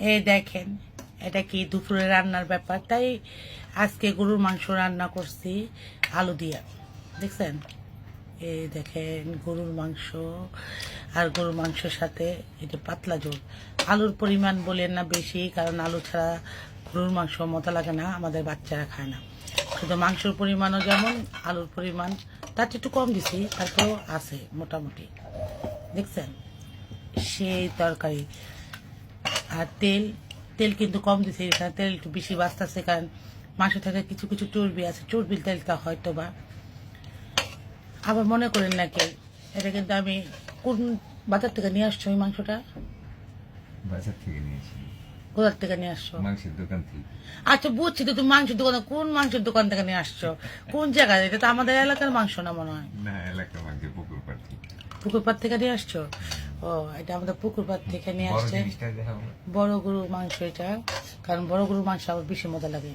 এই দেখেন এটা কি দুপুরে রান্নার ব্যাপার, তাই আজকে গরুর মাংস রান্না করছি আলু দিয়া। দেখছেন, এই দেখেন গরুর মাংস, আর গরুর মাংসের সাথে এটা পাতলা ঝোল। আলুর পরিমাণ বলেন না বেশি, কারণ আলু ছাড়া গরুর মাংস মতো লাগে না, আমাদের বাচ্চারা খায় না। শুধু মাংসের পরিমাণও যেমন, আলুর পরিমাণ তার চেয়ে একটু কম দিছি, তারপরেও আছে মোটামুটি। দেখছেন, সেই তরকারি। আর তেল তেল কিন্তু কম দিছে, এখানে তেল একটু বেশি বাঁচতেছে, কারণ মাংস থেকে কিছু কিছু চর্বি আছে, চর্বির তেলটা হয়তো বা। আবার মনে করেন না কেউ, এটা কিন্তু আমি কোন বাজার থেকে নিয়ে আসছো? ওই মাংসটা বাজার থেকে নিয়েছি। কোথার থেকে নিয়ে আসছো? মাংসের দোকান থেকে। আচ্ছা বুঝছি, তো তুমি মাংসের দোকানে কোন মাংসের দোকান থেকে নিয়ে আসছো? কোন জায়গায়? এটা তো আমাদের এলাকার মাংস না মনে হয়। না, এলাকার মাংস পুকুর পাড় থেকে। পুকুর পাড় থেকে নিয়ে আসছো? ও, এটা আমাদের পুকুর পাড় থেকে নিয়ে বড় আসছে। জিনিসটা দেখাবো। বড় গরুর মাংস এটা, কারণ বড় গরুর মাংস আবার বেশি মজা লাগে।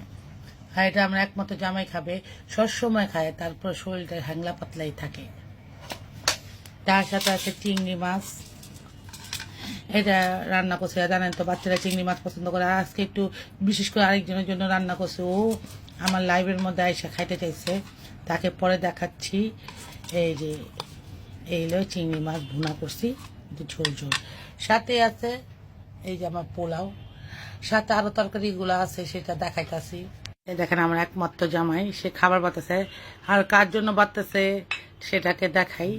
আর এটা আমরা একমাত্র জামাই খাবে, সবসময় খায়, তারপর শরীরটা হ্যাংলা পাতলাই থাকে। তার সাথে আছে চিংড়ি মাছ, এটা রান্না করছে। জানেন তো বাচ্চারা চিংড়ি মাছ পছন্দ করে, আজকে একটু বিশেষ করে আরেকজনের জন্য রান্না করছে। ও আমার লাইভের মধ্যে আইসা খাইতে চাইছে, তাকে পরে দেখাচ্ছি। এই যে এই হলো চিংড়ি মাছ ভুনা করছি, একটু ঝোল ঝোল। সাথে আছে এই যে আমার পোলাও, সাথে আরো তরকারিগুলো আছে, সেটা দেখাইতেছি। দেখেন আমার একমাত্র জামাই, সে খাবার বাতাছে, আর কার জন্য বাতাছে সেটাকে দেখাই।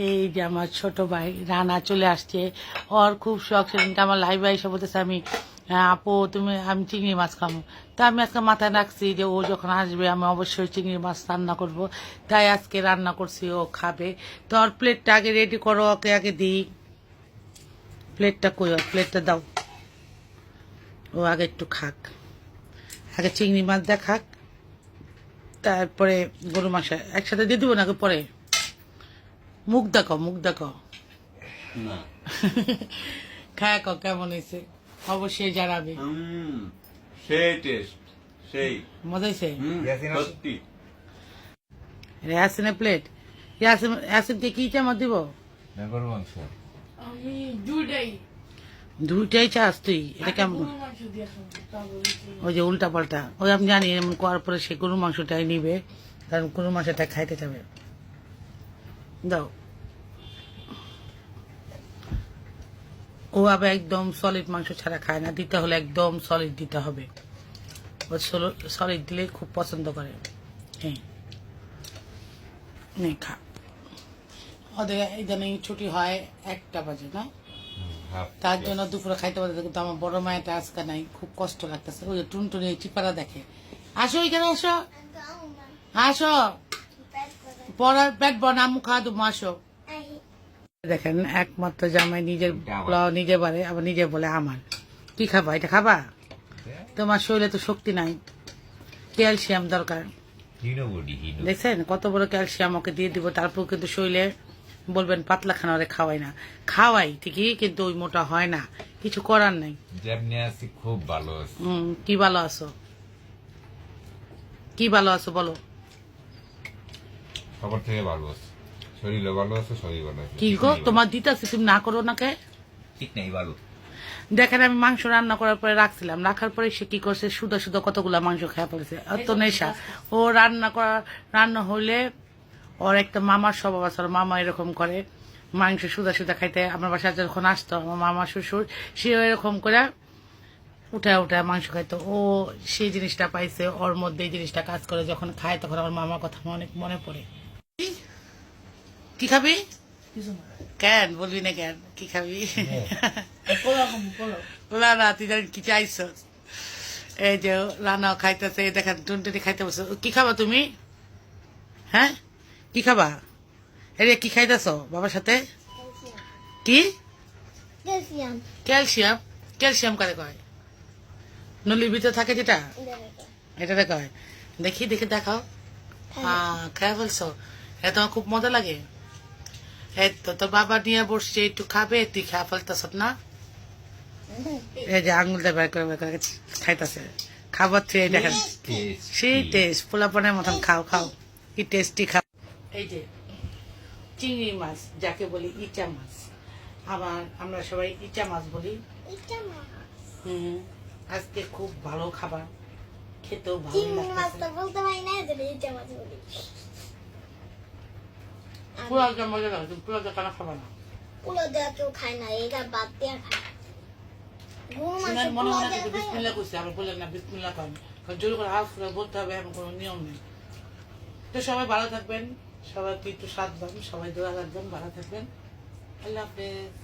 এই যে আমার ছোট ভাই রানা চলে আসছে, ওর খুব শখ। সেদিনটা আমার লাইভ এসে বলতেছে, আমি আপু আমি চিংড়ি মাছ খাবো। তা আমি আজকে মাথায় রাখছি যে ও যখন আসবে আমি অবশ্যই চিংড়ি মাছ রান্না করব, তাই আজকে রান্না করছি, ও খাবে। তো ওর প্লেটটা আগে রেডি করো, ওকে আগে দিই। প্লেটটা কই? ওর প্লেটটা দাও, ও আগে একটু খাক, আগে চিংড়ি মাছ দেখাক, খাক, তারপরে গরু মাংস একসাথে দিয়ে দিব নাকি পরে? মুখ দেখো, মুখ দেখো না খায় কেমন হয়েছে অবশ্যই জানাবে। সেই টেস্ট, সেই মজা হয়েছে? সত্যি। ইয়াসিনের প্লেট, ইয়াসিনকে কি চামচ দিব? না, গরুর মাংস। আমি দুইটাই দুইটাই চাস তুই? এটা কেমন? গরুর মাংস দিয়ে খাবো, তারপর ওই যে উল্টা পাল্টা, ওই আমি জানি এমন করার পরে সে গরুর মাংসটাই নিবে, কারণ গরুর মাংসটা খাইতে যাবে। দাও। ও আবার একদম সলিড মাংস ছাড়া খায় না, দিতে হলে একদম সলিড দিতে হবে। ও সলিড দিলে খুব পছন্দ করে। হ্যাঁ, নে খা। ওদের ইদানিং ছুটি হয় 1টা বাজে না, তার জন্য দুপুরে খাইতে পারতেছে, কিন্তু আমার বড় মায়েরটা আজকে নাই, খুব কষ্ট লাগতেছে। ওই যে টুনটুনি চিপারা দেখে। আসো এখানে, আসো আসো, পড়ার পেট বনা মুখ খাওয়া দেবো, আসো। দেখেন একমাত্র জামাই নিজের পোলাও নিজে বাড়ে, আবার নিজে বলে আমার। কি খাবা? এটা খাবা? তোমার শরীরে তো শক্তি নাই, ক্যালসিয়াম দরকার। দেখছেন কত বড় ক্যালসিয়াম ওকে দিয়ে দিব, তারপর কিন্তু শরীরে বলবেন পাতলা খানা ওরে খাওয়াই না। খাওয়াই ঠিকই, কিন্তু ওই মোটা হয় না, কিছু করার নাই। যেমনি আছি খুব ভালো আছি। কি ভালো আছো? কি ভালো আছো বলো? খবর থেকে ভালো আছে, শরীরও ভালো আছে, শরীর ভালো আছে। কি গো তোমার দিতেছি, তুমি না করো না কে? ঠিক নাই, ভালো। দেখেন আমি মাংস রান্না করার পরে রাখছিলাম, রাখার পরে সে কি করছে, সুদা সুদা কতগুলা মাংস খেয়ে পড়েছে। অত নেশা ও রান্না হইলে ওর একটা মামার স্বভাব আছে, ওর মামা এরকম করে মাংস সুদা সুদা খাইতে। আমার বাসায় যখন আসতো আমার মামা শ্বশুর, সে এরকম করে উঠায় উঠায় মাংস খাইতো। ও সেই জিনিসটা পাইছে, ওর মধ্যে এই জিনিসটা কাজ করে, যখন খায় তখন আমার মামার কথা অনেক মনে পড়ে। কি খাবি? কিছু না। কেন বলবি না কেন? কি খাবি? পোলাও খাবো, পোলাও। না তুই জানি কি চাইছ। এই যে রান্না খাইতেছে, দেখেন টুনটুনি খাইতে বসে। কি খাবা তুমি? হ্যাঁ, কি খাবা? এরে কি খাইতেছ বাবার সাথে? কি ক্যালসিয়াম ক্যালসিয়াম? ক্যালসিয়াম কারে কয়? নলির ভিতরে থাকে যেটা, এটা কয়। দেখি দেখে দেখাও। হ্যাঁ, খেয়ে ফেলছো? এটা তোমার খুব মজা লাগে। এই তো তোর বাবা নিয়ে বসছে, একটু খাবে, তুই খেয়ে ফেলতেছ না? এই যে আঙুলটা বের করে খাইতেছে, খাবার তুই দেখেন সেই টেস্ট, পোলাপানের মতন খাও খাও, কি টেস্টি খাও। এই যে চিংড়ি মাছ, যাকে বলি ইচা মাছ, আমরা সবাই ইচা মাছ বলি। আজকে খুব ভালো খাবার, খেতেও ভালো চিংড়ি লাগতেছে। মাছটা বলতে পারি না, এটা ইচ্ছা মাছ বলি। পোলাওটা মজা লাগে, তুমি পোলাওটা কেন খাবা না? পোলাও দেওয়া কেউ খায় না, এটা বাদ দেওয়া খায়। গরু মাংস সিনার মনে পোলাও মনে দেওয়া কিন্তু খায় বিসমিল্লাহ করছে, আবার বললেন না বিসমিল্লাহ করেন, কারণ জোর করে হাফ করে বলতে হবে এমন কোনো নিয়ম নেই। তো সবাই ভালো থাকবেন, সবাইকে একটু সাবধান, সবাই দোয়া রাখবেন, ভালো থাকবেন। আল্লাহ হাফেজ।